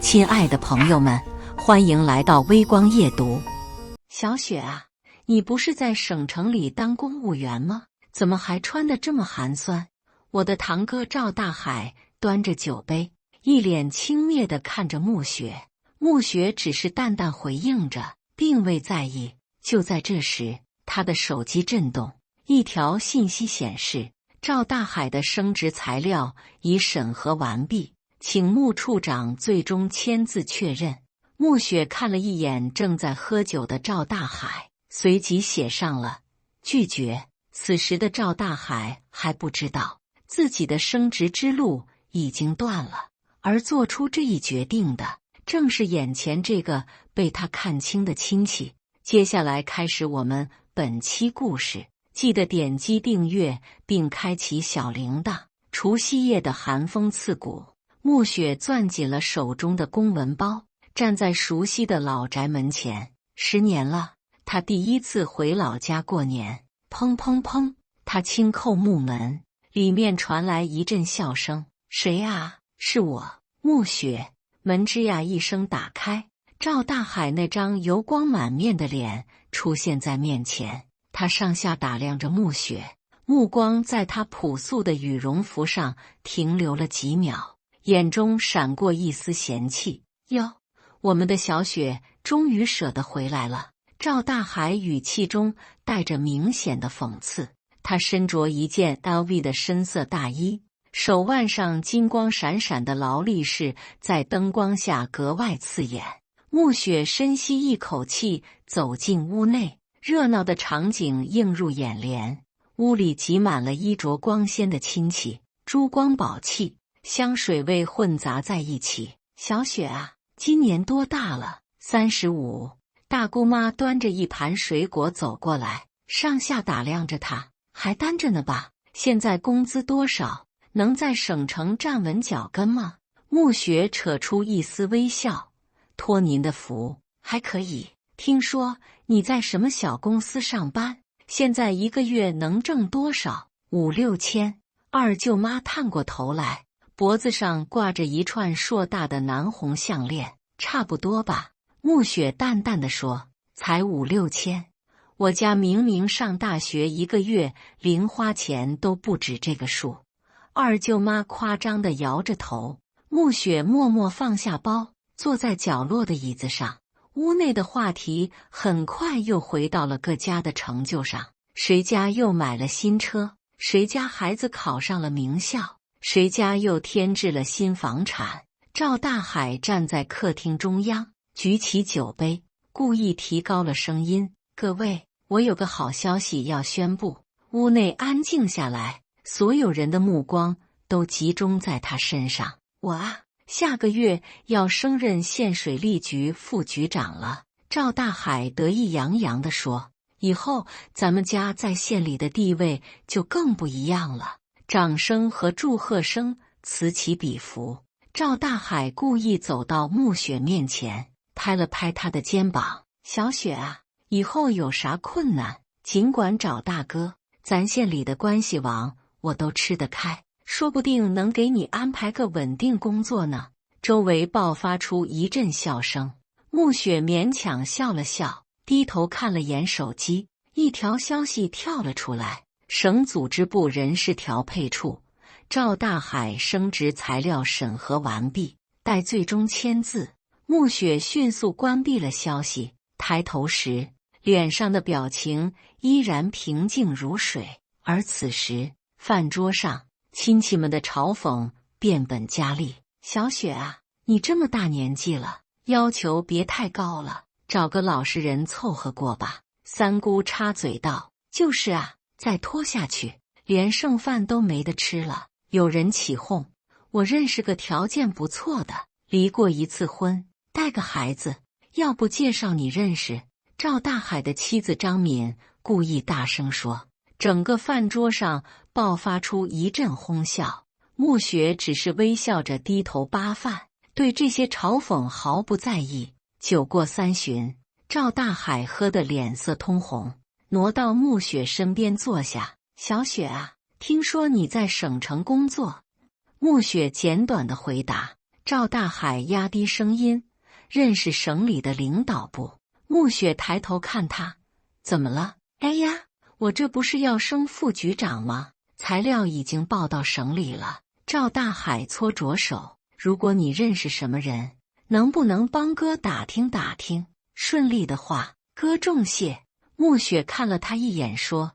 亲爱的朋友们，欢迎来到微光夜读。小雪啊，你不是在省城里当公务员吗？怎么还穿得这么寒酸？我的堂哥赵大海端着酒杯，一脸轻蔑地看着暮雪。暮雪只是淡淡回应着，并未在意。就在这时，他的手机震动，一条信息显示，赵大海的升职材料已审核完毕，请穆处长最终签字确认。暮雪看了一眼正在喝酒的赵大海，随即写上了拒绝。此时的赵大海还不知道自己的升职之路已经断了，而做出这一决定的正是眼前这个被他看清的亲戚。接下来开始我们本期故事，记得点击订阅并开启小铃铛。除夕夜的寒风刺骨，暮雪攥紧了手中的公文包，站在熟悉的老宅门前。10年了，他第一次回老家过年。砰砰砰，他轻叩木门，里面传来一阵笑声。谁啊？是我，暮雪。门吱呀一声打开，赵大海那张油光满面的脸出现在面前。他上下打量着暮雪，目光在她朴素的羽绒服上停留了几秒，眼中闪过一丝嫌弃。哟，我们的小雪终于舍得回来了。赵大海语气中带着明显的讽刺。他身着一件 LV 的深色大衣，手腕上金光闪闪的劳力士在灯光下格外刺眼。暮雪深吸一口气，走进屋内，热闹的场景映入眼帘。屋里挤满了衣着光鲜的亲戚，珠光宝气，香水味混杂在一起。小雪啊，今年多大了？35。大姑妈端着一盘水果走过来，上下打量着她。还单着呢吧？现在工资多少？能在省城站稳脚跟吗？暮雪扯出一丝微笑，托您的福，还可以。听说你在什么小公司上班？现在一个月能挣多少？5、6千。二舅妈探过头来，脖子上挂着一串硕大的南红项链。差不多吧。暮雪淡淡地说，才5、6千。我家明明上大学一个月零花钱都不止这个数。二舅妈夸张地摇着头。暮雪默默放下包，坐在角落的椅子上。屋内的话题很快又回到了各家的成就上。谁家又买了新车？谁家孩子考上了名校？谁家又添置了新房产？赵大海站在客厅中央，举起酒杯，故意提高了声音。各位，我有个好消息要宣布。屋内安静下来，所有人的目光都集中在他身上。我啊，下个月要升任县水利局副局长了。赵大海得意洋洋地说，以后咱们家在县里的地位就更不一样了。掌声和祝贺声此起彼伏。赵大海故意走到暮雪面前，拍了拍她的肩膀。小雪啊，以后有啥困难尽管找大哥，咱县里的关系网我都吃得开，说不定能给你安排个稳定工作呢。周围爆发出一阵笑声。暮雪勉强笑了笑，低头看了眼手机，一条消息跳了出来。省组织部人事调配处，赵大海升职材料审核完毕，待最终签字。暮雪迅速关闭了消息，抬头时脸上的表情依然平静如水。而此时饭桌上，亲戚们的嘲讽变本加厉。小雪啊，你这么大年纪了，要求别太高了，找个老实人凑合过吧。三姑插嘴道，就是啊，再拖下去连剩饭都没得吃了。有人起哄，我认识个条件不错的，离过一次婚，带个孩子，要不介绍你认识？赵大海的妻子张敏故意大声说。整个饭桌上爆发出一阵哄笑。暮雪只是微笑着低头扒饭，对这些嘲讽毫不在意。酒过三巡，赵大海喝得脸色通红，挪到暮雪身边坐下。小雪啊，听说你在省城工作？暮雪简短的回答。赵大海压低声音：“认识省里的领导不？”穆雪抬头看他：“怎么了？”“哎呀，我这不是要升副局长吗？材料已经报到省里了。”赵大海搓着手：“如果你认识什么人，能不能帮哥打听打听？顺利的话，哥重谢。”穆雪看了他一眼说：“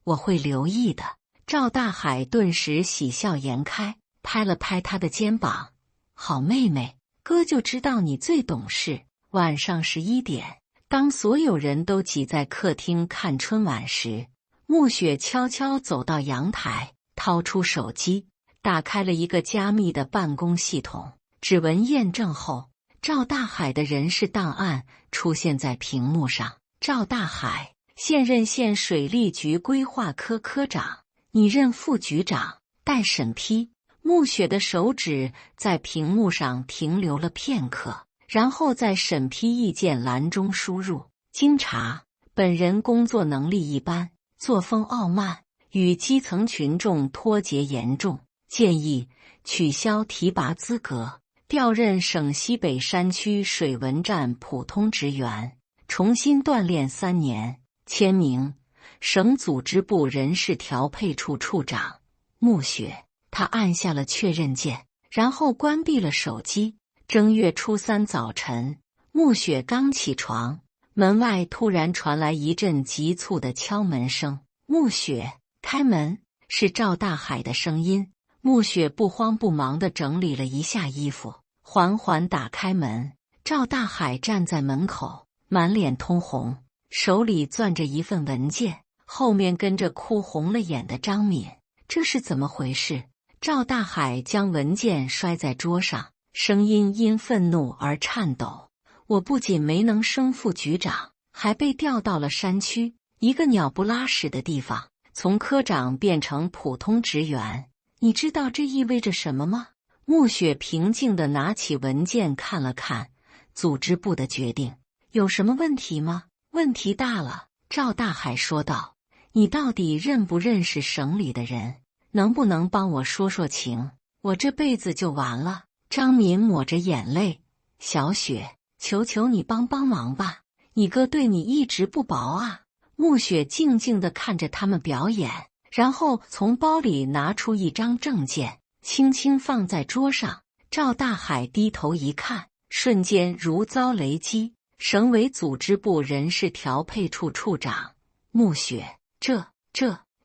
我会留意的。”赵大海顿时喜笑颜开，拍了拍他的肩膀：“好妹妹，哥就知道你最懂事。”晚上11点，当所有人都挤在客厅看春晚时，穆雪悄悄走到阳台，掏出手机，打开了一个加密的办公系统，指纹验证后，赵大海的人事档案出现在屏幕上。赵大海，现任县水利局规划科科长，拟任副局长，待审批。穆雪的手指在屏幕上停留了片刻，然后在审批意见栏中输入：经查，本人工作能力一般，作风傲慢，与基层群众脱节严重，建议取消提拔资格，调任省西北山区水文站普通职员，重新锻炼3年。签名：省组织部人事调配处处长穆雪。他按下了确认键，然后关闭了手机。正月初3早晨，穆雪刚起床，门外突然传来一阵急促的敲门声。穆雪，开门！是赵大海的声音。穆雪不慌不忙地整理了一下衣服，缓缓打开门。赵大海站在门口，满脸通红，手里攥着一份文件，后面跟着哭红了眼的张敏。这是怎么回事？赵大海将文件摔在桌上，声音因愤怒而颤抖：“我不仅没能升副局长，还被调到了山区，一个鸟不拉屎的地方，从科长变成普通职员。你知道这意味着什么吗？”穆雪平静地拿起文件看了看：“组织部的决定，有什么问题吗？”“问题大了。”赵大海说道。“你到底认不认识省里的人？能不能帮我说说情？我这辈子就完了。”张敏抹着眼泪：“小雪，求求你帮帮忙吧，你哥对你一直不薄啊。”穆雪静静地看着他们表演，然后从包里拿出一张证件，轻轻放在桌上。赵大海低头一看，瞬间如遭雷击：“省委组织部人事调配处处长穆雪。”这……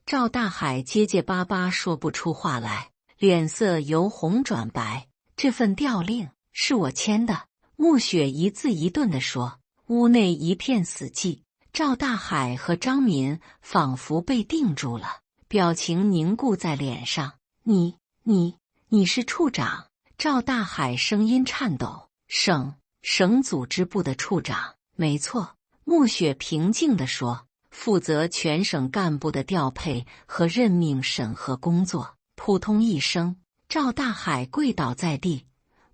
赵大海结结巴巴说不出话来，脸色由红转白。“这份调令是我签的。”穆雪一字一顿地说。屋内一片死寂，赵大海和张敏仿佛被定住了，表情凝固在脸上。“你是处长？”赵大海声音颤抖。“省组织部的处长。”“没错。”穆雪平静地说。“负责全省干部的调配和任命审核工作。”扑通一声，赵大海跪倒在地：“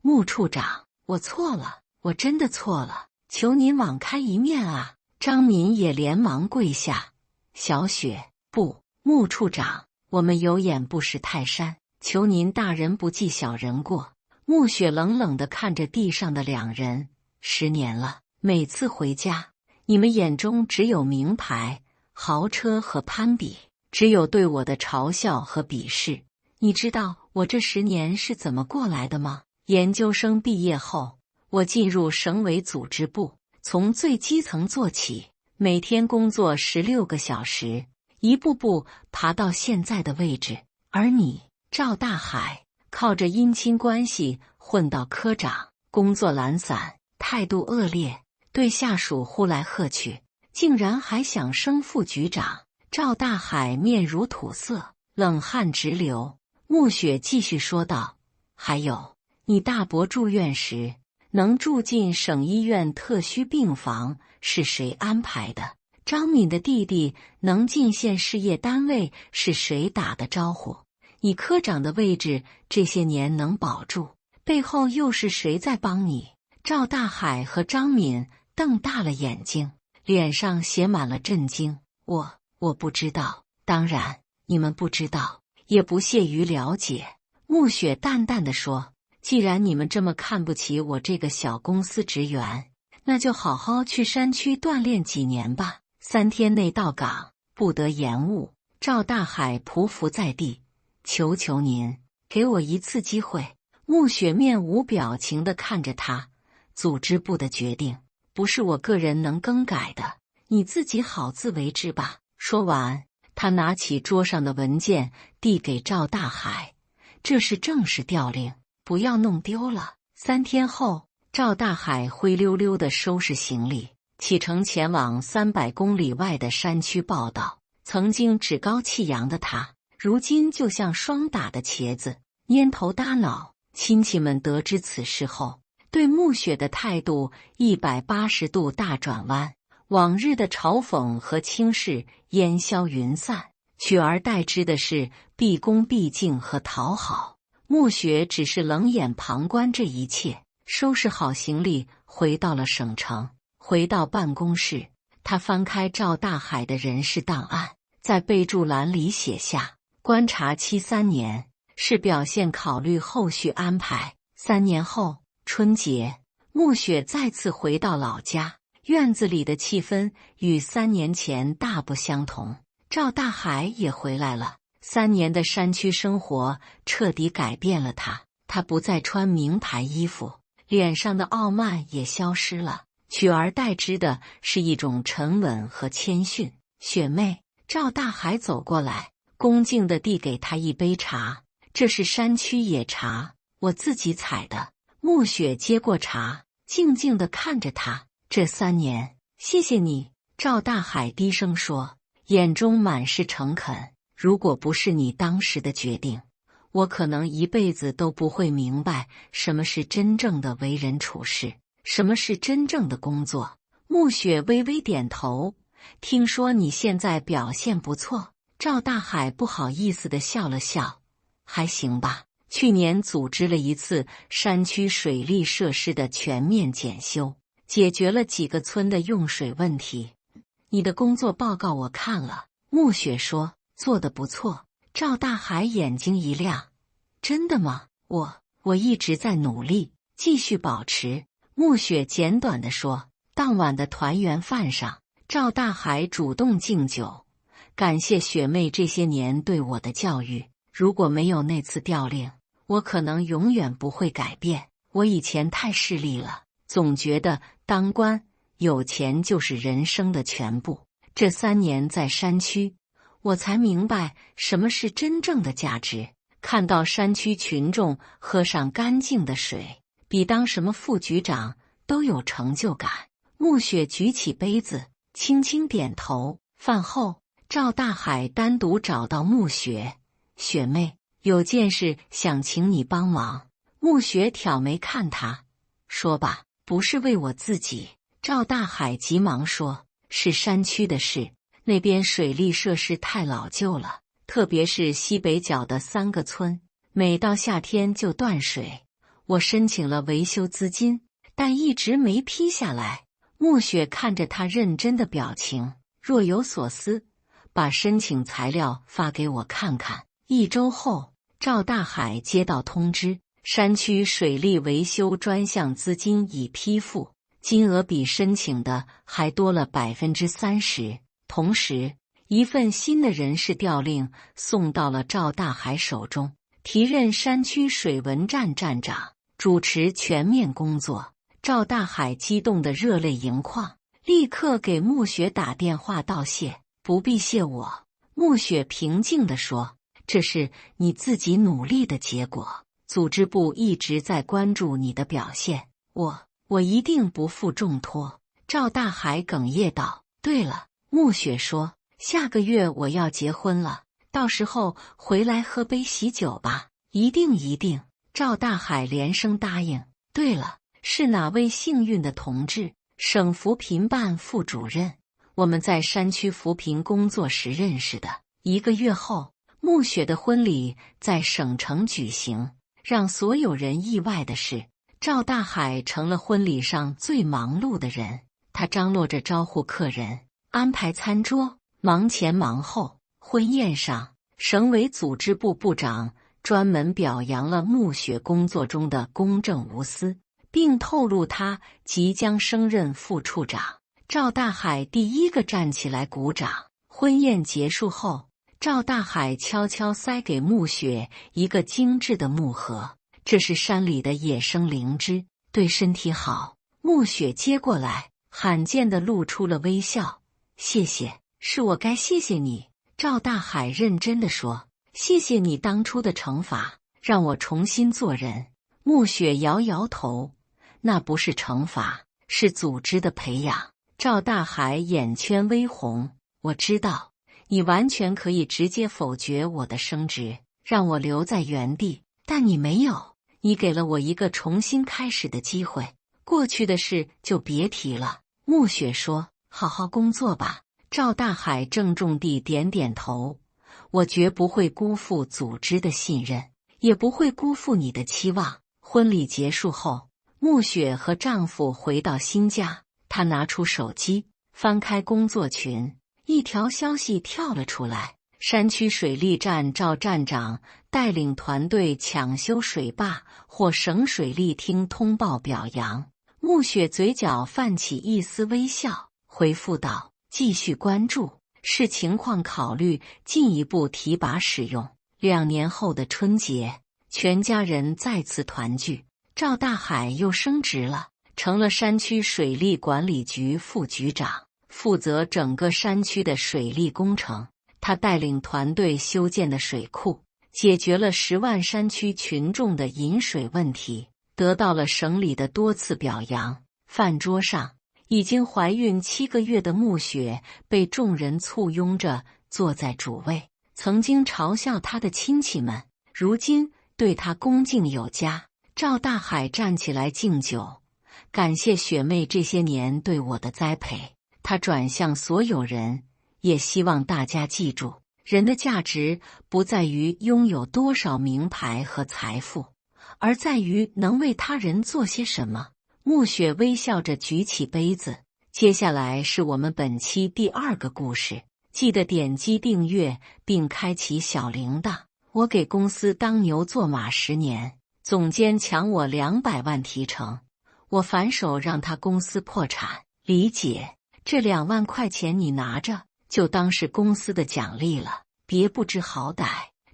穆处长，我错了，我真的错了，求您网开一面啊！”张敏也连忙跪下：“小雪，不，穆处长，我们有眼不识泰山，求您大人不计小人过。”穆雪冷冷地看着地上的2人：“10年了，每次回家，你们眼中只有名牌、豪车和攀比，只有对我的嘲笑和鄙视。你知道我这10年是怎么过来的吗？研究生毕业后，我进入省委组织部，从最基层做起，每天工作16个小时，一步步爬到现在的位置。而你，赵大海，靠着姻亲关系混到科长，工作懒散，态度恶劣，对下属呼来喝去，竟然还想升副局长。”赵大海面如土色，冷汗直流。穆雪继续说道：“还有，你大伯住院时能住进省医院特需病房是谁安排的？张敏的弟弟能进县事业单位是谁打的招呼？你科长的位置这些年能保住，背后又是谁在帮你？”赵大海和张敏瞪大了眼睛，脸上写满了震惊。我不知道，当然你们不知道，也不屑于了解。”穆雪淡淡地说：“既然你们这么看不起我这个小公司职员，那就好好去山区锻炼几年吧。3天内到岗，不得延误。赵大海匍匐在地，求求您，给我一次机会。穆雪面无表情地看着他，组织部的决定不是我个人能更改的，你自己好自为之吧。说完，他拿起桌上的文件递给赵大海，这是正式调令，不要弄丢了。3天后，赵大海灰溜溜地收拾行李，启程前往300公里外的山区报道。曾经趾高气扬的他，如今就像霜打的茄子，蔫头耷脑。亲戚们得知此事后，对穆雪的态度180度大转弯，往日的嘲讽和轻视烟消云散，取而代之的是毕恭毕敬和讨好。穆雪只是冷眼旁观这一切，收拾好行李，回到了省城。回到办公室，他翻开赵大海的人事档案，在备注栏里写下观察期3年，视表现考虑后续安排。3年后，春节，穆雪再次回到老家，院子里的气氛与3年前大不相同。赵大海也回来了。3年的山区生活彻底改变了他，他不再穿名牌衣服，脸上的傲慢也消失了，取而代之的是一种沉稳和谦逊。雪妹，赵大海走过来，恭敬地递给他一杯茶，这是山区野茶，我自己采的。穆雪接过茶，静静地看着他，这3年，谢谢你。赵大海低声说，眼中满是诚恳。如果不是你当时的决定，我可能一辈子都不会明白什么是真正的为人处事，什么是真正的工作。穆雪微微点头，听说你现在表现不错。赵大海不好意思地笑了笑，还行吧。去年组织了一次山区水利设施的全面检修，解决了几个村的用水问题。你的工作报告我看了，穆雪说，做得不错。赵大海眼睛一亮，真的吗？我一直在努力，继续保持。穆雪简短地说。当晚的团圆饭上，赵大海主动敬酒，感谢雪妹这些年对我的教育，如果没有那次调令，我可能永远不会改变。我以前太势利了，总觉得当官有钱就是人生的全部。这3年在山区，我才明白什么是真正的价值。看到山区群众喝上干净的水，比当什么副局长都有成就感。穆雪举起杯子，轻轻点头。饭后，赵大海单独找到穆雪，雪妹，有件事想请你帮忙。穆雪挑眉看他，说吧。不是为我自己。赵大海急忙说，是山区的事，那边水利设施太老旧了，特别是西北角的3个村，每到夏天就断水。我申请了维修资金，但一直没批下来。穆雪看着他认真的表情，若有所思，把申请材料发给我看看。1周后，赵大海接到通知，山区水利维修专项资金已批复，金额比申请的还多了30%。同时，一份新的人事调令送到了赵大海手中，提任山区水文站站长，主持全面工作。赵大海激动得热泪盈眶，立刻给穆雪打电话道谢。不必谢我，穆雪平静地说，这是你自己努力的结果，组织部一直在关注你的表现，我一定不负重托。赵大海哽咽道。对了，穆雪说，下个月我要结婚了，到时候回来喝杯喜酒吧。一定一定，赵大海连声答应。对了，是哪位幸运的同志？省扶贫办副主任，我们在山区扶贫工作时认识的。1个月后，穆雪的婚礼在省城举行。让所有人意外的是，赵大海成了婚礼上最忙碌的人。他张罗着招呼客人，安排餐桌，忙前忙后。婚宴上，省委组织部部长专门表扬了穆雪工作中的公正无私，并透露他即将升任副处长。赵大海第一个站起来鼓掌。婚宴结束后，赵大海悄悄塞给穆雪一个精致的木盒，这是山里的野生灵芝，对身体好。穆雪接过来，罕见地露出了微笑。谢谢，是我该谢谢你。赵大海认真地说，谢谢你当初的惩罚，让我重新做人。穆雪摇摇头，那不是惩罚，是组织的培养。赵大海眼圈微红，我知道，你完全可以直接否决我的升职，让我留在原地，但你没有，你给了我一个重新开始的机会。过去的事就别提了。穆雪说，好好工作吧。赵大海郑重地点点头，我绝不会辜负组织的信任，也不会辜负你的期望。婚礼结束后，穆雪和丈夫回到新家，她拿出手机，翻开工作群，一条消息跳了出来：山区水利站赵站长带领团队抢修水坝，获省水利厅通报表扬。穆雪嘴角泛起一丝微笑，回复道：继续关注，视情况考虑进一步提拔使用。2年后的春节，全家人再次团聚，赵大海又升职了，成了山区水利管理局副局长，负责整个山区的水利工程。他带领团队修建的水库，解决了10万山区群众的饮水问题，得到了省里的多次表扬。饭桌上，已经怀孕7个月的穆雪被众人簇拥着坐在主位。曾经嘲笑她的亲戚们，如今对她恭敬有加。赵大海站起来敬酒，感谢雪妹这些年对我的栽培。他转向所有人，也希望大家记住，人的价值不在于拥有多少名牌和财富，而在于能为他人做些什么。穆雪微笑着举起杯子，接下来是我们本期第2个故事，记得点击订阅并开启小铃铛。我给公司当牛做马10年，总监抢我200万提成，我反手让他公司破产。李姐，这2万块钱你拿着，就当是公司的奖励了，别不知好歹。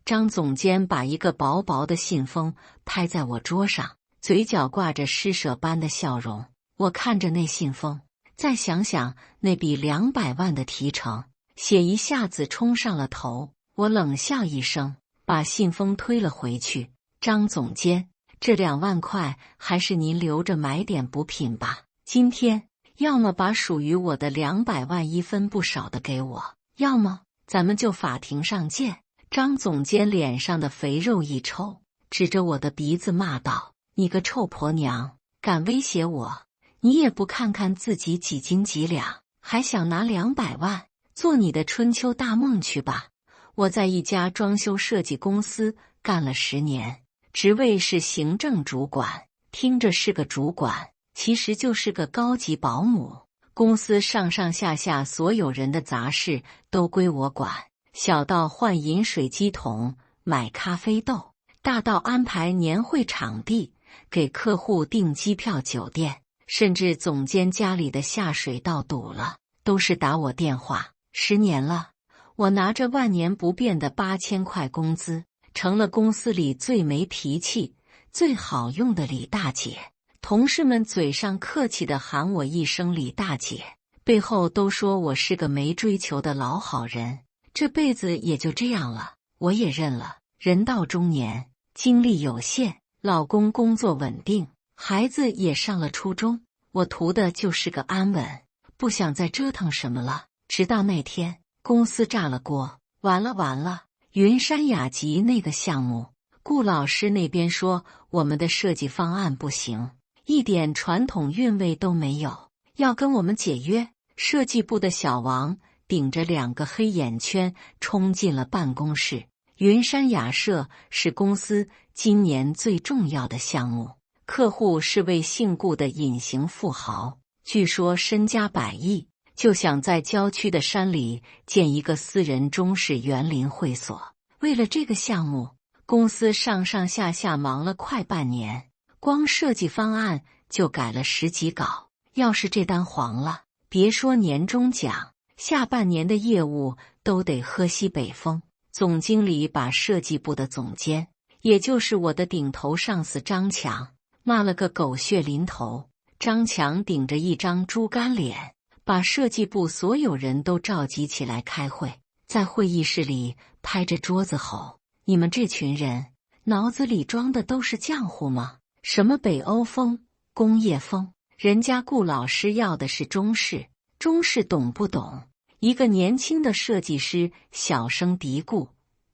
张总监把一个薄薄的信封拍在我桌上，嘴角挂着施舍般的笑容。我看着那信封，再想想那笔200万的提成，血一下子冲上了头。我冷笑一声，把信封推了回去。张总监，这2万块还是您留着买点补品吧。今天要么把属于我的200万1分不少的给我，要么咱们就法庭上见。张总监脸上的肥肉一抽，指着我的鼻子骂道：你个臭婆娘，敢威胁我？你也不看看自己几斤几两，还想拿200万？做你的春秋大梦去吧。我在一家装修设计公司干了10年，职位是行政主管，听着是个主管，其实就是个高级保姆。公司上上下下所有人的杂事都归我管，小到换饮水机桶、买咖啡豆，大到安排年会场地、给客户订机票酒店，甚至总监家里的下水道堵了，都是打我电话。10年了，我拿着万年不变的8000块工资，成了公司里最没脾气、最好用的李大姐。同事们嘴上客气地喊我一声李大姐，背后都说我是个没追求的老好人。这辈子也就这样了，我也认了。人到中年，精力有限，老公工作稳定，孩子也上了初中，我图的就是个安稳，不想再折腾什么了。直到那天，公司炸了锅，完了！云山雅集那个项目，顾老师那边说我们的设计方案不行，一点传统韵味都没有，要跟我们解约。设计部的小王顶着2个黑眼圈冲进了办公室。云山雅舍是公司今年最重要的项目，客户是位姓顾的隐形富豪，据说身家100亿，就想在郊区的山里建一个私人中式园林会所。为了这个项目，公司上上下下忙了快半年，光设计方案就改了10几稿。要是这单黄了，别说年终奖，下半年的业务都得喝西北风。总经理把设计部的总监，也就是我的顶头上司张强，骂了个狗血淋头。张强顶着一张猪肝脸，把设计部所有人都召集起来开会，在会议室里拍着桌子吼：“你们这群人脑子里装的都是浆糊吗？什么北欧风、工业风，人家顾老师要的是中式，中式懂不懂？”一个年轻的设计师小声嘀咕：“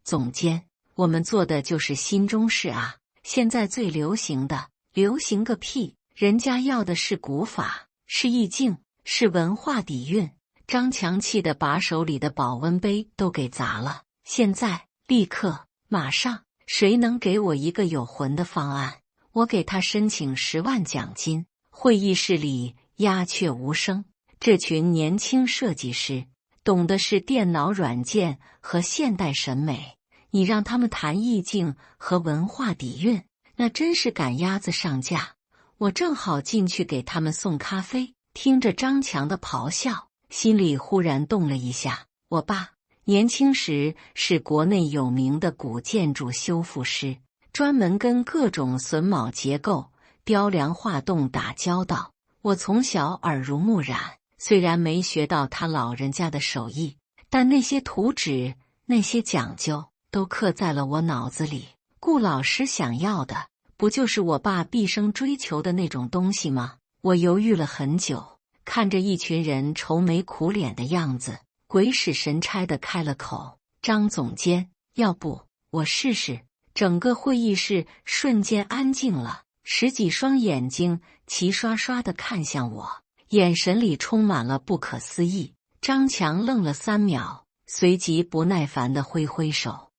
总监，我们做的就是新中式啊，现在最流行的。”流行个屁！人家要的是古法，是意境，是文化底蕴。张强气得把手里的保温杯都给砸了。现在，立刻，马上，谁能给我一个有魂的方案，我给他申请10万奖金。会议室里鸦雀无声。这群年轻设计师懂的是电脑软件和现代审美，你让他们谈意境和文化底蕴，那真是赶鸭子上架。我正好进去给他们送咖啡，听着张强的咆哮，心里忽然动了一下。我爸年轻时是国内有名的古建筑修复师，专门跟各种榫卯结构、雕梁画栋打交道。我从小耳濡目染，虽然没学到他老人家的手艺，但那些图纸、那些讲究都刻在了我脑子里。顾老师想要的，不就是我爸毕生追求的那种东西吗？我犹豫了很久，看着一群人愁眉苦脸的样子，鬼使神差地开了口：“张总监，要不我试试？”整个会议室瞬间安静了，10几双眼睛齐刷刷地看向我，眼神里充满了不可思议。张强愣了3秒，随即不耐烦地挥挥手：“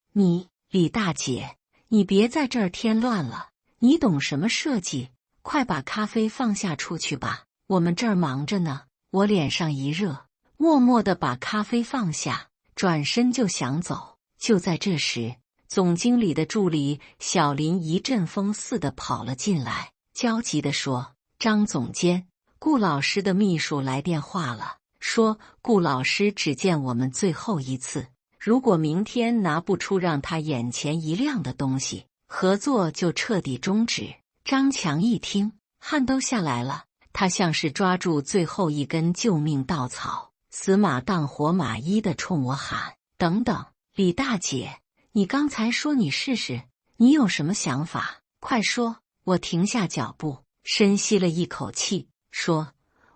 李大姐，你别在这儿添乱了。你懂什么设计？快把咖啡放下出去吧，我们这儿忙着呢。”我脸上一热，默默地把咖啡放下，转身就想走。就在这时，总经理的助理小林一阵风似的跑了进来，焦急地说：“张总监，顾老师的秘书来电话了，说顾老师只见我们最后一次，如果明天拿不出让他眼前一亮的东西，合作就彻底终止。”张强一听，汗都下来了，他像是抓住最后一根救命稻草，死马当活马医地冲我喊：“等等，李大姐，你刚才说你试试，你有什么想法？快说！”我停下脚步，深吸了一口气，说：“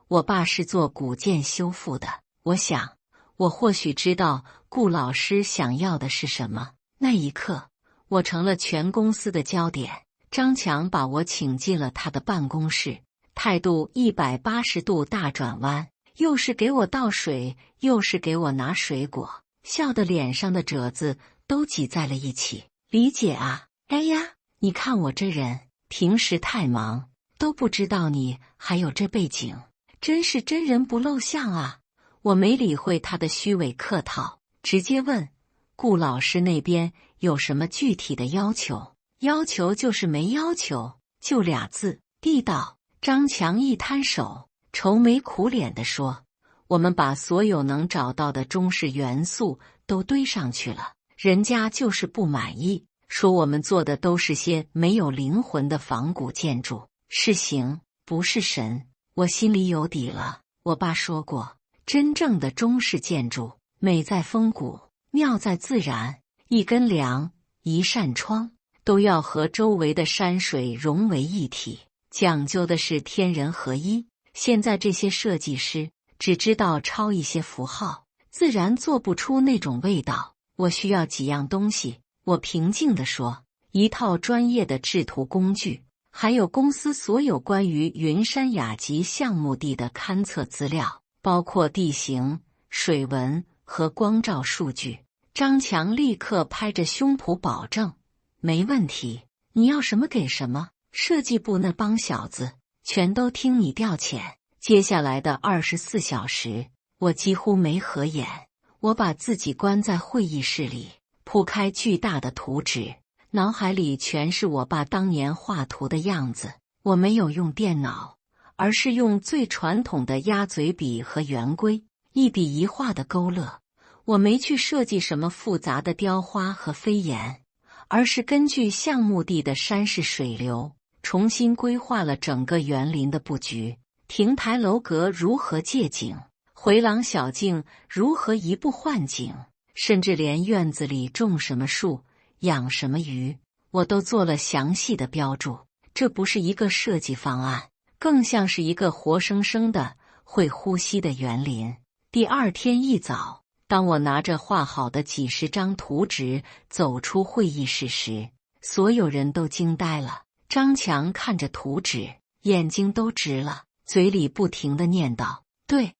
我爸是做古建修复的，我想，我或许知道顾老师想要的是什么。”那一刻，我成了全公司的焦点。张强把我请进了他的办公室，态度180度大转弯，又是给我倒水，又是给我拿水果，笑得脸上的褶子都挤在了一起。“李姐啊，哎呀，你看我这人，平时太忙，都不知道你还有这背景，真是真人不露相啊。”我没理会他的虚伪客套，直接问：“顾老师那边有什么具体的要求？”“要求就是没要求，就2字，地道。”张强一摊手，愁眉苦脸地说：“我们把所有能找到的中式元素都堆上去了，人家就是不满意，说我们做的都是些没有灵魂的仿古建筑，是形不是神。”我心里有底了，我爸说过，真正的中式建筑美在风骨，妙在自然，一根梁，一扇窗，都要和周围的山水融为一体，讲究的是天人合一。现在这些设计师只知道抄一些符号，自然做不出那种味道。我需要几样东西，我平静地说：一套专业的制图工具，还有公司所有关于云山雅集项目地的勘测资料，包括地形、水文和光照数据。张强立刻拍着胸脯保证：没问题，你要什么给什么，设计部那帮小子全都听你调遣。接下来的24小时，我几乎没合眼，我把自己关在会议室里，铺开巨大的图纸，脑海里全是我爸当年画图的样子。我没有用电脑，而是用最传统的鸭嘴笔和圆规，一笔一画的勾勒。我没去设计什么复杂的雕花和飞檐，而是根据橡木地的山势水流，重新规划了整个园林的布局。亭台楼阁如何借景，回廊小径如何移步换景，甚至连院子里种什么树、养什么鱼，我都做了详细的标注。这不是一个设计方案，更像是一个活生生的、会呼吸的园林。第二天一早，当我拿着画好的几十张图纸走出会议室时，所有人都惊呆了。张强看着图纸，眼睛都直了，嘴里不停地念叨：对，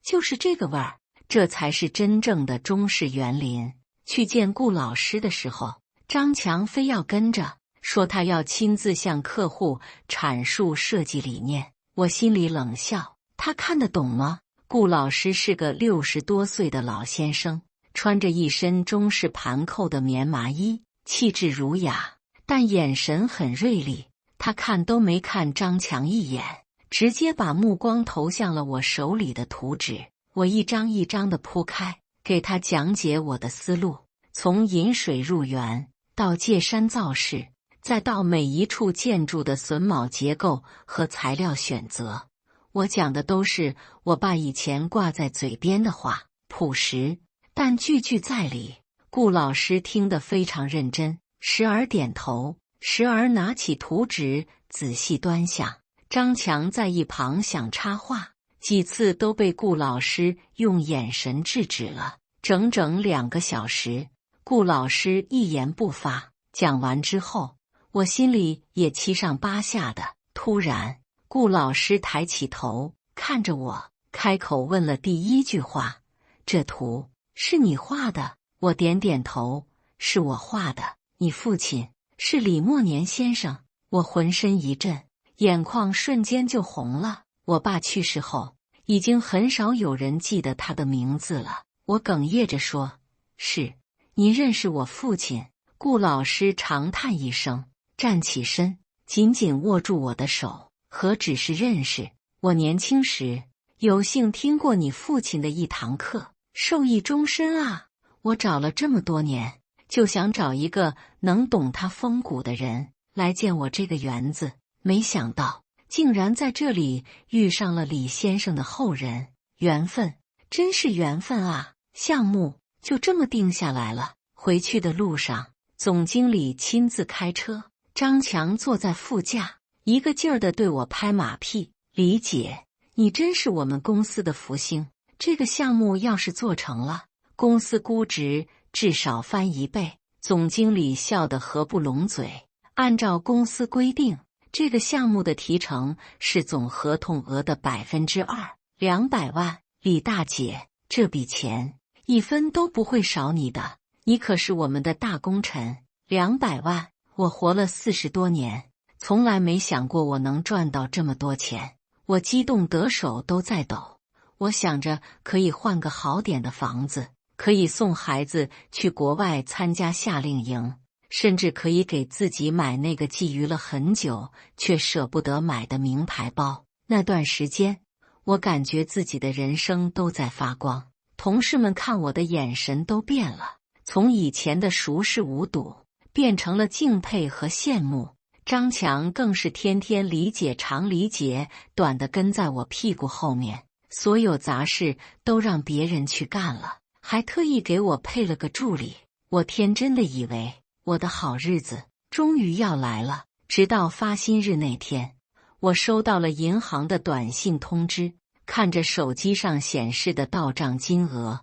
就是这个味儿，这才是真正的中式园林。去见顾老师的时候，张强非要跟着，说他要亲自向客户阐述设计理念。我心里冷笑，他看得懂吗？顾老师是个60多岁的老先生，穿着一身中式盘扣的棉麻衣，气质儒雅，但眼神很锐利。他看都没看张强一眼，直接把目光投向了我手里的图纸。我一张一张地铺开，给他讲解我的思路，从引水入园到借山造势，再到每一处建筑的榫卯结构和材料选择。我讲的都是我爸以前挂在嘴边的话，朴实但句句在理。顾老师听得非常认真，时而点头，时而拿起图纸仔细端详。张强在一旁想插话，几次都被顾老师用眼神制止了。整整2个小时，顾老师一言不发。讲完之后，我心里也七上八下的。突然，顾老师抬起头看着我，开口问了第一句话：这图是你画的？我点点头，是我画的。你父亲是李默年先生。我浑身一震，眼眶瞬间就红了。我爸去世后，已经很少有人记得他的名字了。我哽咽着说：是，你认识我父亲？顾老师长叹一声，站起身，紧紧握住我的手。何止是认识，我年轻时有幸听过你父亲的一堂课，受益终身啊！我找了这么多年，就想找一个能懂他风骨的人来建我这个园子，没想到竟然在这里遇上了李先生的后人。缘分，真是缘分啊！项目就这么定下来了。回去的路上，总经理亲自开车，张强坐在副驾，一个劲儿地对我拍马屁：李姐，你真是我们公司的福星，这个项目要是做成了，公司估值至少翻1倍。总经理笑得合不拢嘴。按照公司规定，这个项目的提成是总合同额的2%，200万。李大姐，这笔钱1分都不会少你的，你可是我们的大功臣。200万，我活了40多年，从来没想过我能赚到这么多钱。我激动得手都在抖。我想着可以换个好点的房子，可以送孩子去国外参加夏令营，甚至可以给自己买那个觊觎了很久却舍不得买的名牌包。那段时间，我感觉自己的人生都在发光，同事们看我的眼神都变了，从以前的熟视无睹变成了敬佩和羡慕。张强更是天天理解长理解短的跟在我屁股后面，所有杂事都让别人去干了，还特意给我配了个助理。我天真的以为我的好日子终于要来了，直到发薪日那天，我收到了银行的短信通知，看着手机上显示的到账金额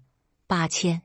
8000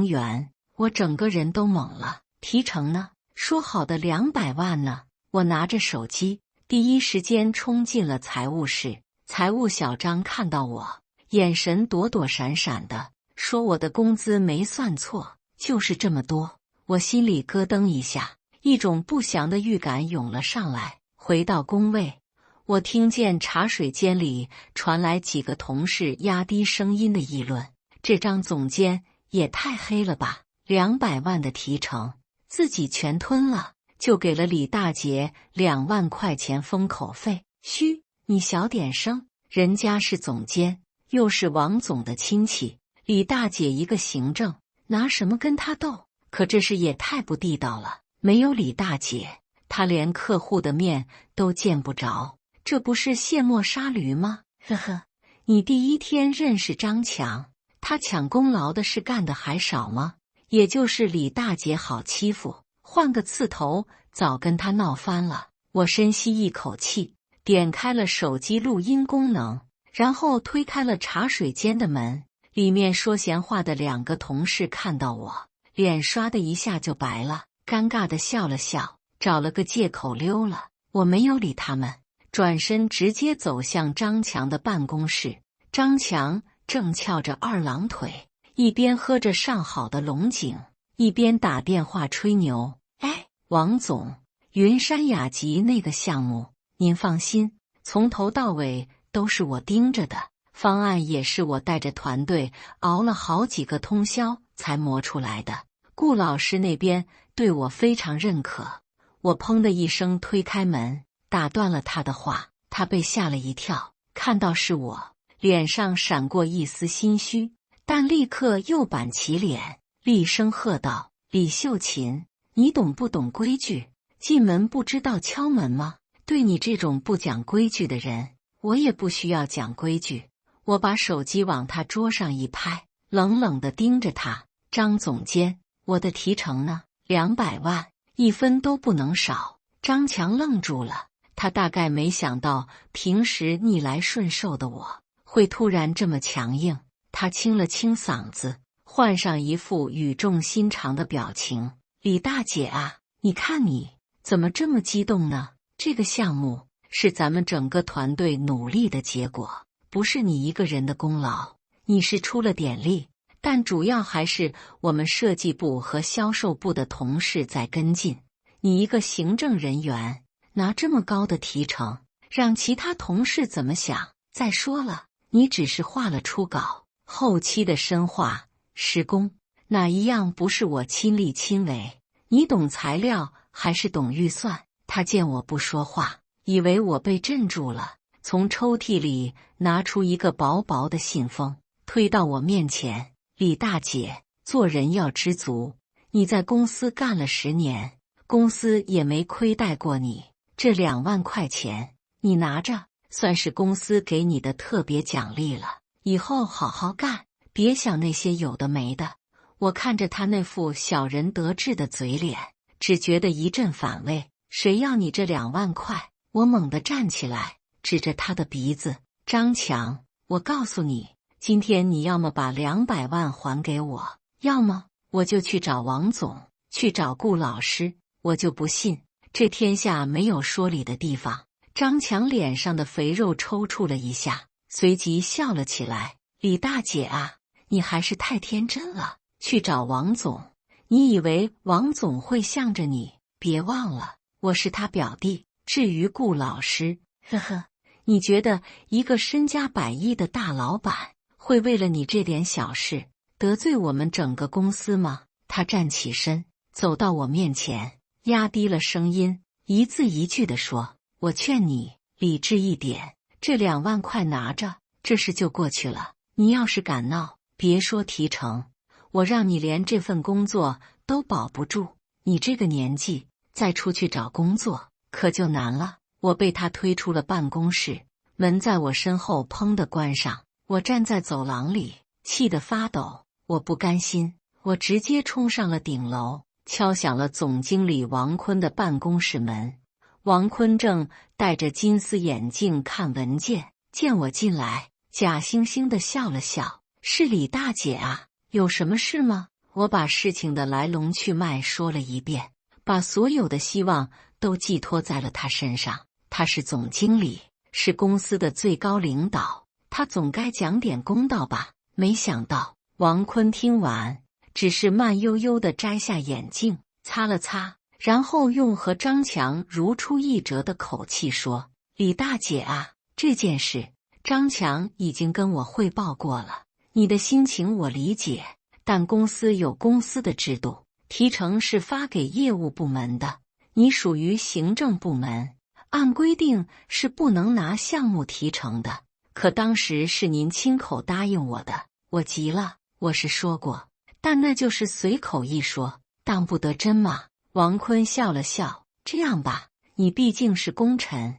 元，我整个人都懵了。提成呢？说好的200万呢？我拿着手机，第一时间冲进了财务室。财务小张看到我，眼神躲躲闪闪的，说我的工资没算错，就是这么多。我心里咯噔一下，一种不祥的预感涌了上来。回到工位，我听见茶水间里传来几个同事压低声音的议论：这张总监也太黑了吧，200万的提成，自己全吞了，就给了李大姐2万块钱封口费。嘘，你小点声，人家是总监，又是王总的亲戚，李大姐一个行政，拿什么跟他斗？可这事也太不地道了。没有李大姐，他连客户的面都见不着，这不是卸磨杀驴吗？呵呵，你第一天认识张强，他抢功劳的事干得还少吗？也就是李大姐好欺负，换个刺头早跟他闹翻了。我深吸一口气，点开了手机录音功能，然后推开了茶水间的门。里面说闲话的2个同事看到我，脸刷的一下就白了，尴尬的笑了笑，找了个借口溜了。我没有理他们，转身直接走向张强的办公室。张强正翘着2郎腿，一边喝着上好的龙井，一边打电话吹牛。哎，王总，云山雅集那个项目，您放心，从头到尾都是我盯着的，方案也是我带着团队熬了好几个通宵才磨出来的。顾老师那边对我非常认可。我砰的一声推开门，打断了他的话。他被吓了一跳，看到是我，脸上闪过一丝心虚，但立刻又板起脸，厉声喝道：“李秀琴，你懂不懂规矩？进门不知道敲门吗？对你这种不讲规矩的人，我也不需要讲规矩。”我把手机往他桌上一拍，冷冷地盯着他：“张总监，我的提成呢？200万，1分都不能少。”张强愣住了，他大概没想到平时逆来顺受的我会突然这么强硬。他清了清嗓子，换上一副语重心长的表情：“李大姐啊，你看你怎么这么激动呢？这个项目是咱们整个团队努力的结果，不是你一个人的功劳。你是出了点力，但主要还是我们设计部和销售部的同事在跟进。你一个行政人员拿这么高的提成，让其他同事怎么想？再说了，你只是画了初稿，后期的深化施工哪一样不是我亲力亲为？你懂材料还是懂预算？”他见我不说话，以为我被镇住了，从抽屉里拿出一个薄薄的信封，推到我面前：“李大姐，做人要知足，你在公司干了10年，公司也没亏待过你，这2万块钱你拿着，算是公司给你的特别奖励了。以后好好干，别想那些有的没的。”我看着他那副小人得志的嘴脸，只觉得一阵反胃。谁要你这2万块？我猛地站起来，指着他的鼻子：“张强，我告诉你，今天你要么把200万还给我，要么我就去找王总，去找顾老师。我就不信这天下没有说理的地方。”张强脸上的肥肉抽搐了一下，随即笑了起来：“李大姐啊，你还是太天真了。去找王总，你以为王总会向着你？别忘了，我是他表弟。至于顾老师，呵呵，你觉得一个身家100亿的大老板会为了你这点小事得罪我们整个公司吗？”他站起身，走到我面前，压低了声音，一字一句地说：“我劝你理智一点，这2万块拿着，这事就过去了。你要是敢闹，别说提成，我让你连这份工作都保不住。你这个年纪再出去找工作可就难了。”我被他推出了办公室，门在我身后砰地关上。我站在走廊里，气得发抖。我不甘心，我直接冲上了顶楼，敲响了总经理王坤的办公室门。王坤正戴着金丝眼镜看文件，见我进来，假惺惺地笑了笑：“是李大姐啊，有什么事吗？”我把事情的来龙去脉说了一遍，把所有的希望都寄托在了他身上。他是总经理，是公司的最高领导，他总该讲点公道吧。没想到王坤听完，只是慢悠悠地摘下眼镜，擦了擦，然后用和张强如出一辙的口气说：“李大姐啊，这件事张强已经跟我汇报过了，你的心情我理解，但公司有公司的制度，提成是发给业务部门的，你属于行政部门，按规定是不能拿项目提成的。可当时是您亲口答应我的，我急了，我是说过，但那就是随口一说，当不得真嘛。王坤笑了笑，这样吧，你毕竟是功臣，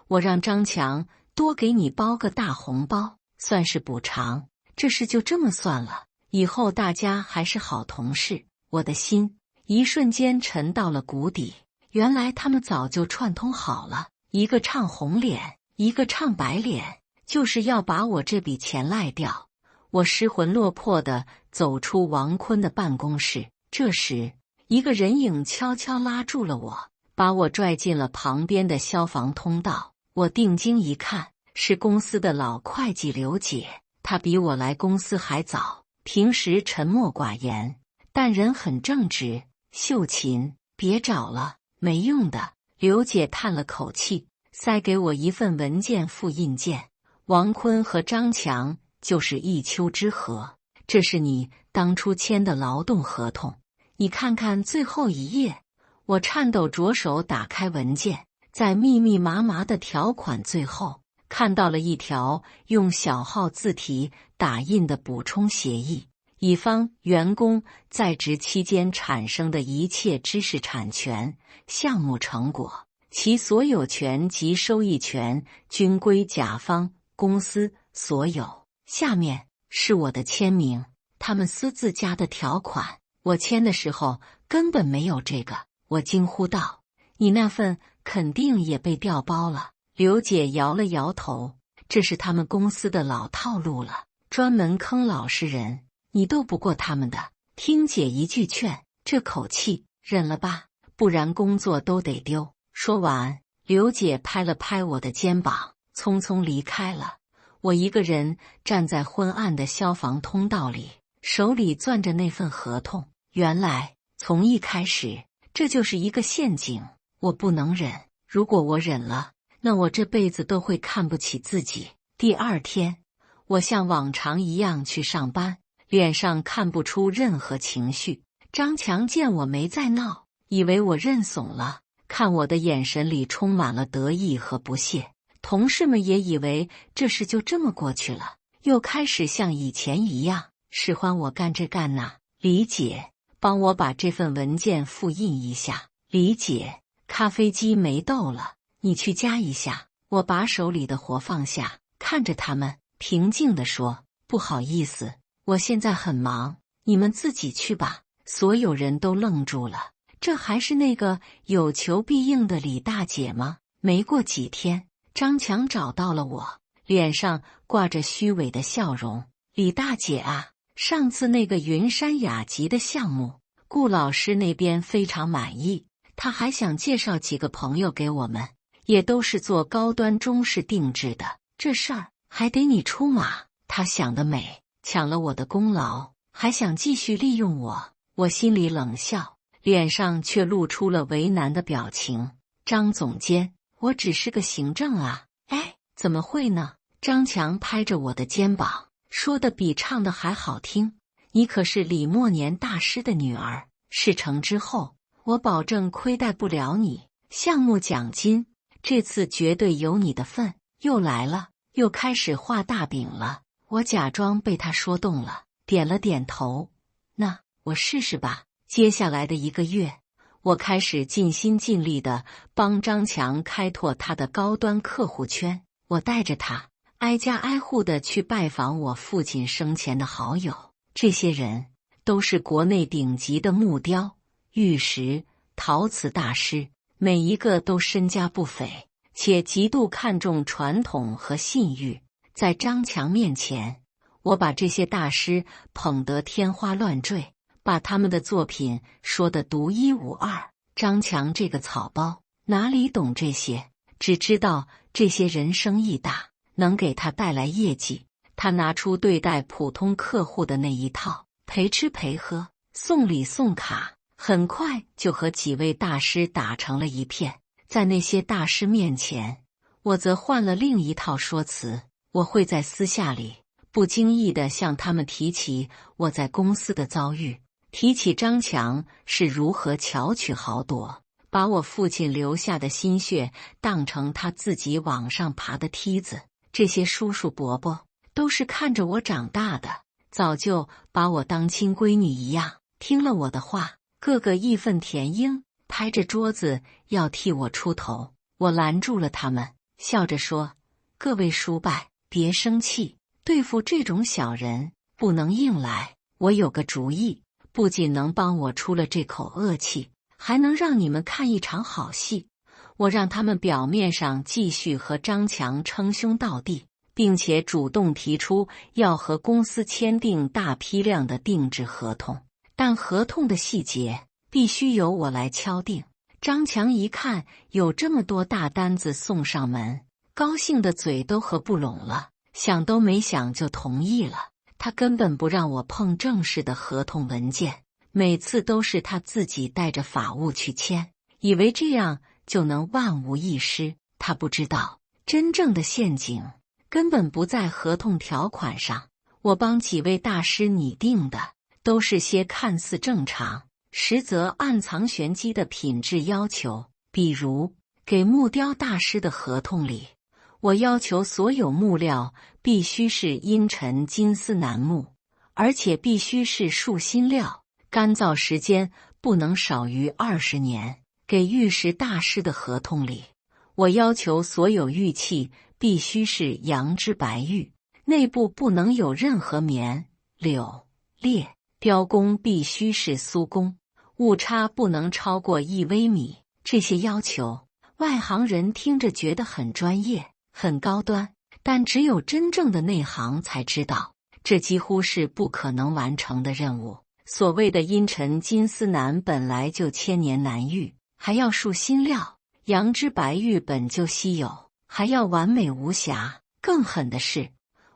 我让张强多给你包个大红包，算是补偿。这事就这么算了，以后大家还是好同事。我的心一瞬间沉到了谷底，原来他们早就串通好了，一个唱红脸，一个唱白脸，就是要把我这笔钱赖掉。我失魂落魄地走出王坤的办公室，这时一个人影悄悄拉住了我，把我拽进了旁边的消防通道。我定睛一看，是公司的老会计刘姐。她比我来公司还早，平时沉默寡言，但人很正直。秀琴，别找了，没用的。刘姐叹了口气，塞给我一份文件复印件。王坤和张强就是一丘之貉，这是你当初签的劳动合同，你看看最后一页。我颤抖着手打开文件，在密密麻麻的条款最后看到了一条用小号字体打印的补充协议，乙方员工在职期间产生的一切知识产权、项目成果，其所有权及收益权均归甲方公司所有。下面是我的签名，他们私自加的条款，我签的时候根本没有这个。我惊呼道：“你那份肯定也被调包了。”刘姐摇了摇头，这是他们公司的老套路了，专门坑老实人，你斗不过他们的。听姐一句劝，这口气忍了吧，不然工作都得丢。说完，刘姐拍了拍我的肩膀，匆匆离开了。我一个人站在昏暗的消防通道里，手里攥着那份合同。原来从一开始，这就是一个陷阱。我不能忍，如果我忍了，那我这辈子都会看不起自己。第二天，我像往常一样去上班，脸上看不出任何情绪。张强见我没再闹，以为我认怂了，看我的眼神里充满了得意和不屑。同事们也以为这事就这么过去了，又开始像以前一样使唤我干这干那。李姐，帮我把这份文件复印一下。李姐，咖啡机没豆了，你去加一下。我把手里的活放下，看着他们，平静地说：“不好意思，我现在很忙，你们自己去吧。”所有人都愣住了，这还是那个有求必应的李大姐吗？没过几天，张强找到了我，脸上挂着虚伪的笑容。李大姐啊，上次那个云山雅集的项目，顾老师那边非常满意，他还想介绍几个朋友给我们，也都是做高端中式定制的，这事儿还得你出马。他想得美，抢了我的功劳，还想继续利用我。我心里冷笑，脸上却露出了为难的表情。张总监，我只是个行政啊。哎，怎么会呢？张强拍着我的肩膀，说的比唱的还好听。你可是李默年大师的女儿，事成之后，我保证亏待不了你。项目奖金，这次绝对有你的份。又来了，又开始画大饼了。我假装被他说动了，点了点头。那我试试吧。接下来的1个月，我开始尽心尽力地帮张强开拓他的高端客户圈。我带着他挨家挨户地去拜访我父亲生前的好友，这些人都是国内顶级的木雕、玉石、陶瓷大师，每一个都身家不菲，且极度看重传统和信誉。在张强面前，我把这些大师捧得天花乱坠，把他们的作品说得独一无二。张强这个草包哪里懂这些，只知道这些人生意大，能给他带来业绩。他拿出对待普通客户的那一套，陪吃陪喝，送礼送卡，很快就和几位大师打成了一片。在那些大师面前，我则换了另一套说辞。我会在私下里不经意地向他们提起我在公司的遭遇，提起张强是如何巧取豪夺，把我父亲留下的心血当成他自己往上爬的梯子。这些叔叔伯伯都是看着我长大的，早就把我当亲闺女一样，听了我的话，个个义愤填膺，拍着桌子要替我出头。我拦住了他们，笑着说：“各位叔伯，别生气，对付这种小人不能硬来。我有个主意，不仅能帮我出了这口恶气，还能让你们看一场好戏。”我让他们表面上继续和张强称兄道弟，并且主动提出要和公司签订大批量的定制合同，但合同的细节必须由我来敲定。张强一看有这么多大单子送上门，高兴的嘴都合不拢了，想都没想就同意了。他根本不让我碰正式的合同文件，每次都是他自己带着法务去签，以为这样就能万无一失。他不知道，真正的陷阱根本不在合同条款上。我帮几位大师拟定的都是些看似正常，实则暗藏玄机的品质要求。比如给木雕大师的合同里，我要求所有木料必须是阴沉金丝楠木，而且必须是树心料，干燥时间不能少于20年。给玉石大师的合同里，我要求所有玉器必须是羊脂白玉，内部不能有任何棉、柳、裂，雕工必须是苏工，误差不能超过1微米。这些要求，外行人听着觉得很专业、很高端，但只有真正的内行才知道，这几乎是不可能完成的任务。所谓的阴沉金丝楠本来就千年难遇，还要树心料，羊脂白玉本就稀有，还要完美无瑕。更狠的是，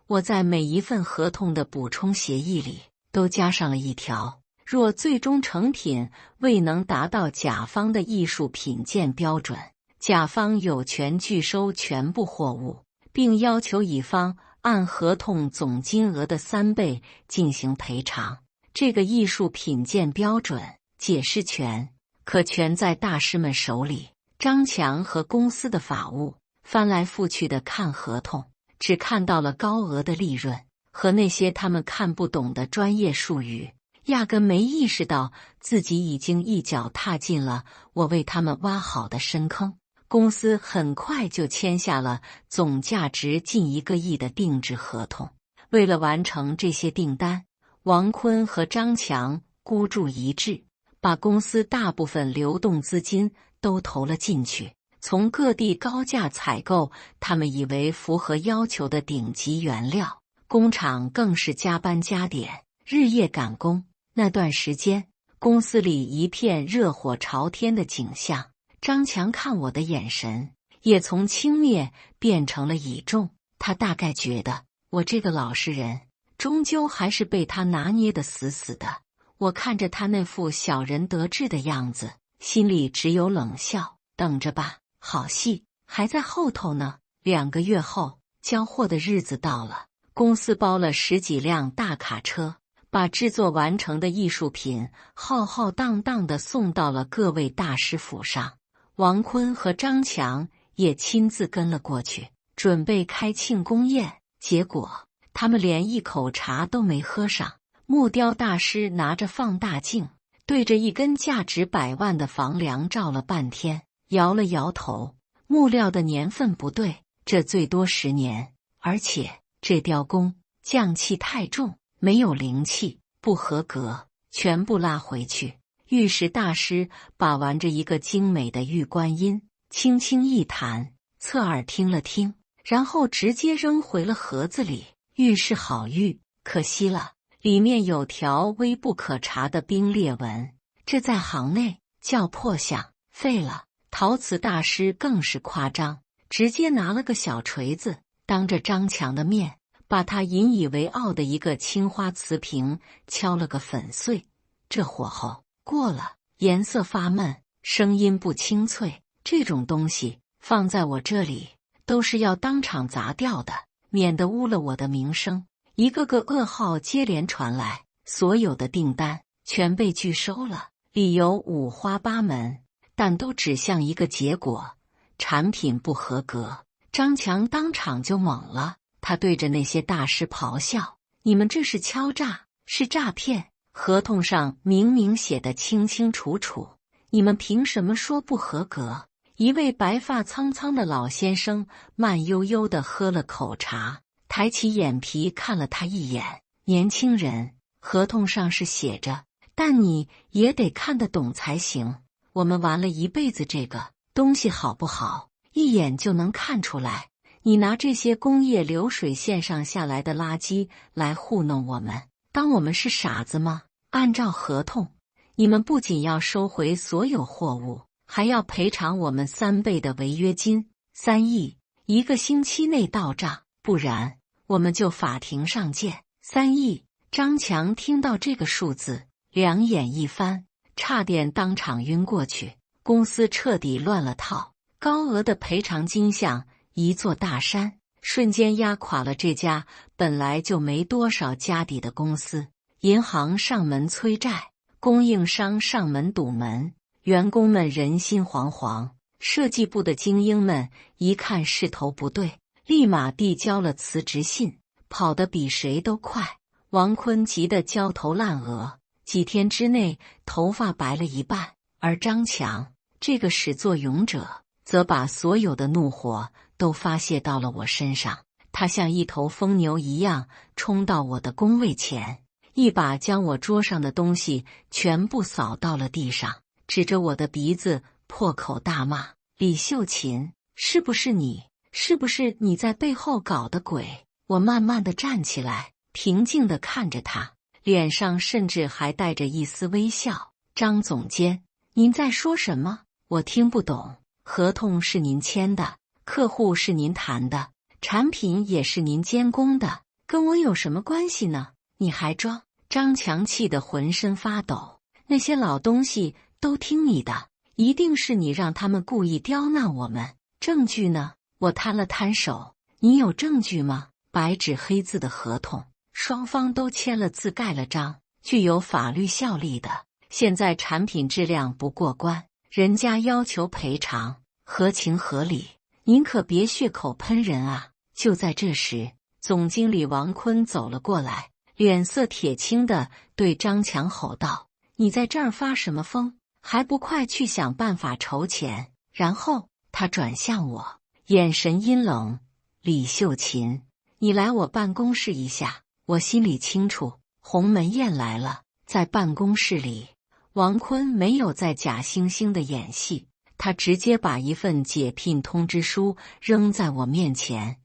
我在每一份合同的补充协议里都加上了一条，若最终成品未能达到甲方的艺术品鉴标准，甲方有权拒收全部货物，并要求乙方按合同总金额的3倍进行赔偿。这个艺术品鉴标准解释权可全在大师们手里。张强和公司的法务翻来覆去的看合同，只看到了高额的利润和那些他们看不懂的专业术语，压根没意识到自己已经一脚踏进了我为他们挖好的深坑。公司很快就签下了总价值近1个亿的定制合同。为了完成这些订单，王坤和张强孤注一掷，把公司大部分流动资金都投了进去，从各地高价采购他们以为符合要求的顶级原料，工厂更是加班加点，日夜赶工。那段时间，公司里一片热火朝天的景象。张强看我的眼神也从轻蔑变成了倚重，他大概觉得我这个老实人终究还是被他拿捏得死死的。我看着他那副小人得志的样子，心里只有冷笑。等着吧，好戏还在后头呢。2个月后，交货的日子到了，公司包了10几辆大卡车，把制作完成的艺术品浩浩荡荡地送到了各位大师府上。王坤和张强也亲自跟了过去，准备开庆功宴。结果他们连一口茶都没喝上。木雕大师拿着放大镜，对着一根价值100万的房梁照了半天，摇了摇头。木料的年份不对，这最多10年，而且这雕工匠气太重，没有灵气，不合格，全部拉回去。玉石大师把玩着一个精美的玉观音，轻轻一弹，侧耳听了听，然后直接扔回了盒子里。玉是好玉，可惜了，里面有条微不可察的冰裂纹，这在行内叫破相，废了。陶瓷大师更是夸张，直接拿了个小锤子，当着张强的面，把他引以为傲的一个青花瓷瓶敲了个粉碎。这火候过了，颜色发闷，声音不清脆，这种东西放在我这里都是要当场砸掉的，免得污了我的名声。一个个噩耗接连传来，所有的订单全被拒收了，理由五花八门，但都指向一个结果：产品不合格。张强当场就懵了，他对着那些大师咆哮：“你们这是敲诈，是诈骗！合同上明明写得清清楚楚，你们凭什么说不合格？”一位白发苍苍的老先生慢悠悠地喝了口茶，抬起眼皮看了他一眼：“年轻人，合同上是写着，但你也得看得懂才行。我们玩了一辈子这个东西好不好，一眼就能看出来。你拿这些工业流水线上下来的垃圾来糊弄我们，当我们是傻子吗？按照合同，你们不仅要收回所有货物，还要赔偿我们3倍的违约金，3亿，1个星期内到账，不然我们就法庭上见。3亿！张强听到这个数字，两眼一翻，差点当场晕过去。公司彻底乱了套，高额的赔偿金像一座大山，瞬间压垮了这家本来就没多少家底的公司。银行上门催债，供应商上门堵门，员工们人心惶惶。设计部的精英们一看势头不对，立马递交了辞职信，跑得比谁都快。王坤急得焦头烂额，几天之内头发白了一半，而张强这个始作俑者则把所有的怒火都发泄到了我身上。他像一头疯牛一样冲到我的工位前，一把将我桌上的东西全部扫到了地上，指着我的鼻子破口大骂：“李秀琴，是不是你？是不是你在背后搞的鬼？”我慢慢地站起来，平静地看着他，脸上甚至还带着一丝微笑。“张总监，您在说什么？我听不懂。合同是您签的，客户是您谈的，产品也是您监工的，跟我有什么关系呢？你还装？”张强气得浑身发抖。那些老东西都听你的，一定是你让他们故意刁难我们。证据呢？我摊了摊手。你有证据吗？白纸黑字的合同，双方都签了字盖了章，具有法律效力的。现在产品质量不过关，人家要求赔偿，合情合理。您可别血口喷人啊！就在这时，总经理王坤走了过来，脸色铁青地对张强吼道：“你在这儿发什么疯？还不快去想办法筹钱！”然后他转向我，眼神阴冷：“李秀琴，你来我办公室一下。”我心里清楚，鸿门宴来了。在办公室里，王坤没有再假惺惺的演戏，他直接把一份解聘通知书扔在我面前：“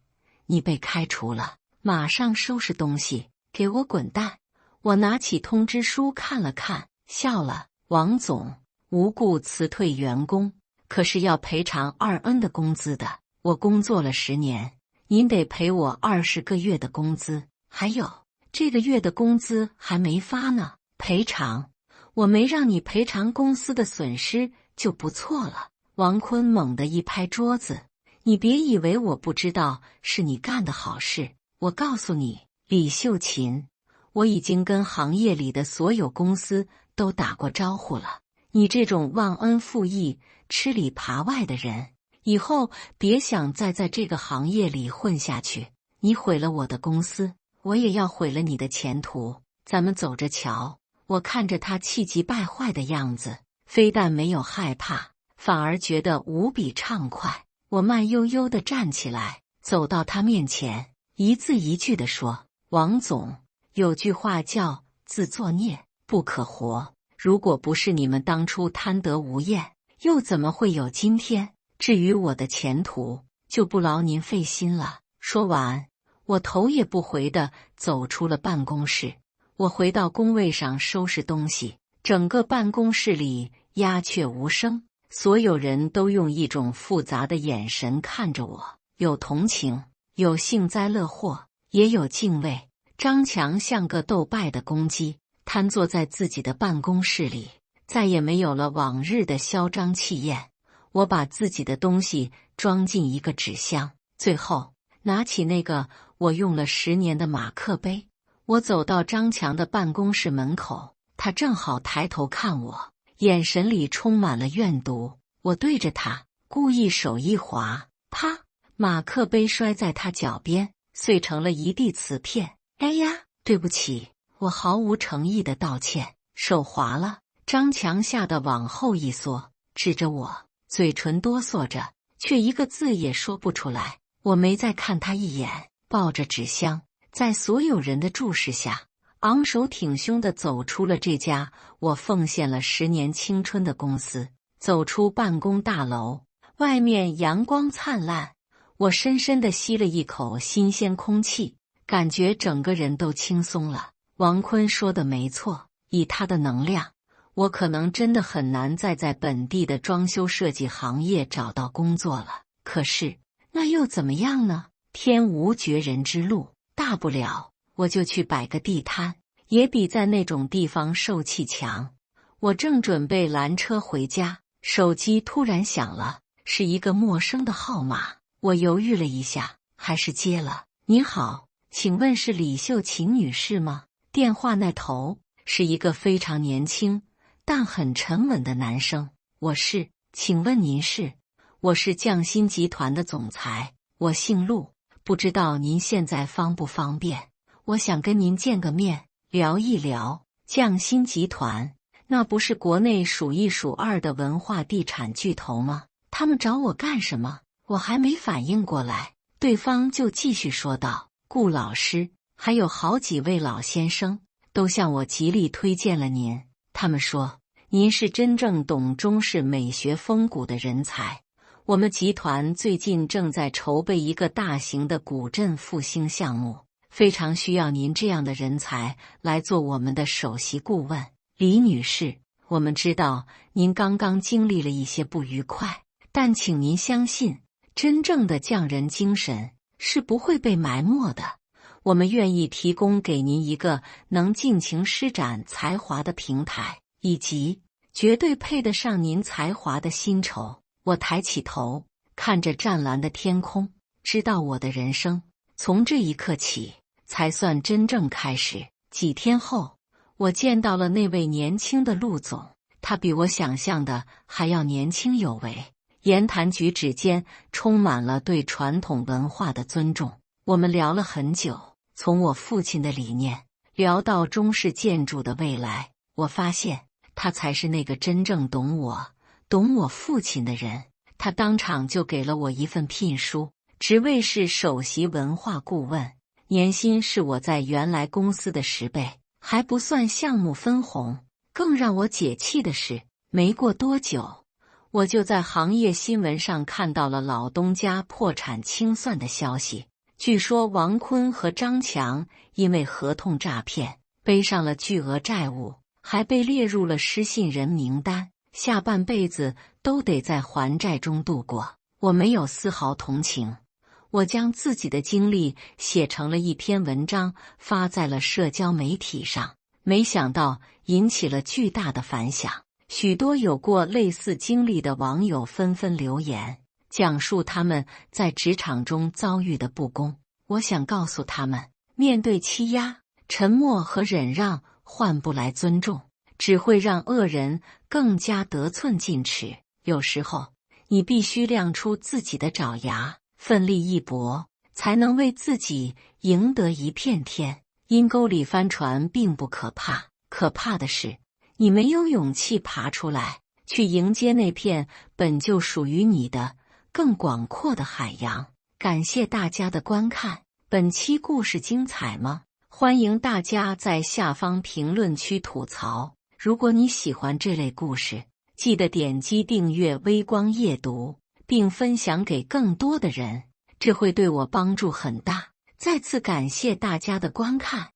你被开除了，马上收拾东西，给我滚蛋！”我拿起通知书看了看，笑了：“王总，无故辞退员工，可是要赔偿2N 的工资的。我工作了10年，您得赔我20个月的工资，还有这个月的工资还没发呢。赔偿？我没让你赔偿公司的损失就不错了。”王坤猛地一拍桌子：“你别以为我不知道是你干的好事。我告诉你，李秀琴，我已经跟行业里的所有公司都打过招呼了。你这种忘恩负义、吃里扒外的人，以后别想再在这个行业里混下去。你毁了我的公司，我也要毁了你的前途。咱们走着瞧。”我看着他气急败坏的样子，非但没有害怕，反而觉得无比畅快。我慢悠悠地站起来，走到他面前，一字一句地说：“王总，有句话叫自作孽不可活。如果不是你们当初贪得无厌，又怎么会有今天？至于我的前途，就不劳您费心了。”说完，我头也不回地走出了办公室。我回到工位上收拾东西，整个办公室里鸦雀无声，所有人都用一种复杂的眼神看着我，有同情，有幸灾乐祸，也有敬畏。张强像个斗败的公鸡，瘫坐在自己的办公室里，再也没有了往日的嚣张气焰。我把自己的东西装进一个纸箱，最后拿起那个我用了10年的马克杯。我走到张强的办公室门口，他正好抬头看我，眼神里充满了怨毒。我对着他故意手一滑，啪，马克杯摔在他脚边，碎成了一地瓷片。哎呀，对不起，我毫无诚意的道歉，手滑了。张强吓得往后一缩，指着我，嘴唇哆嗦着，却一个字也说不出来。我没再看他一眼，抱着纸箱，在所有人的注视下，昂首挺胸地走出了这家我奉献了10年青春的公司。走出办公大楼，外面阳光灿烂，我深深地吸了一口新鲜空气，感觉整个人都轻松了。王坤说的没错，以他的能量，我可能真的很难再在本地的装修设计行业找到工作了。可是那又怎么样呢？天无绝人之路，大不了我就去摆个地摊，也比在那种地方受气强。我正准备拦车回家，手机突然响了，是一个陌生的号码。我犹豫了一下，还是接了。你好，请问是李秀琴女士吗？电话那头是一个非常年轻但很沉稳的男生。我是，请问您是？我是匠心集团的总裁，我姓陆，不知道您现在方不方便？我想跟您见个面，聊一聊。匠心集团，那不是国内数一数二的文化地产巨头吗？他们找我干什么？我还没反应过来，对方就继续说道：顾老师，还有好几位老先生都向我极力推荐了您，他们说您是真正懂中式美学风骨的人才。我们集团最近正在筹备一个大型的古镇复兴项目，非常需要您这样的人才来做我们的首席顾问。李女士，我们知道您刚刚经历了一些不愉快，但请您相信，真正的匠人精神是不会被埋没的。我们愿意提供给您一个能尽情施展才华的平台，以及绝对配得上您才华的薪酬。我抬起头，看着湛蓝的天空，知道我的人生从这一刻起才算真正开始。几天后，我见到了那位年轻的陆总，他比我想象的还要年轻有为，言谈举止间充满了对传统文化的尊重。我们聊了很久，从我父亲的理念聊到中式建筑的未来。我发现他才是那个真正懂我父亲的人。他当场就给了我一份聘书，职位是首席文化顾问，年薪是我在原来公司的10倍，还不算项目分红。更让我解气的是，没过多久，我就在行业新闻上看到了老东家破产清算的消息。据说王坤和张强因为合同诈骗背上了巨额债务，还被列入了失信人名单，下半辈子都得在还债中度过。我没有丝毫同情，我将自己的经历写成了一篇文章，发在了社交媒体上，没想到引起了巨大的反响。许多有过类似经历的网友纷纷留言，讲述他们在职场中遭遇的不公。我想告诉他们，面对欺压，沉默和忍让换不来尊重，只会让恶人更加得寸进尺。有时候，你必须亮出自己的爪牙，奋力一搏，才能为自己赢得一片天。阴沟里翻船并不可怕，可怕的是你没有勇气爬出来，去迎接那片本就属于你的更广阔的海洋。感谢大家的观看，本期故事精彩吗？欢迎大家在下方评论区吐槽。如果你喜欢这类故事，记得点击订阅微光夜读，并分享给更多的人，这会对我帮助很大。再次感谢大家的观看。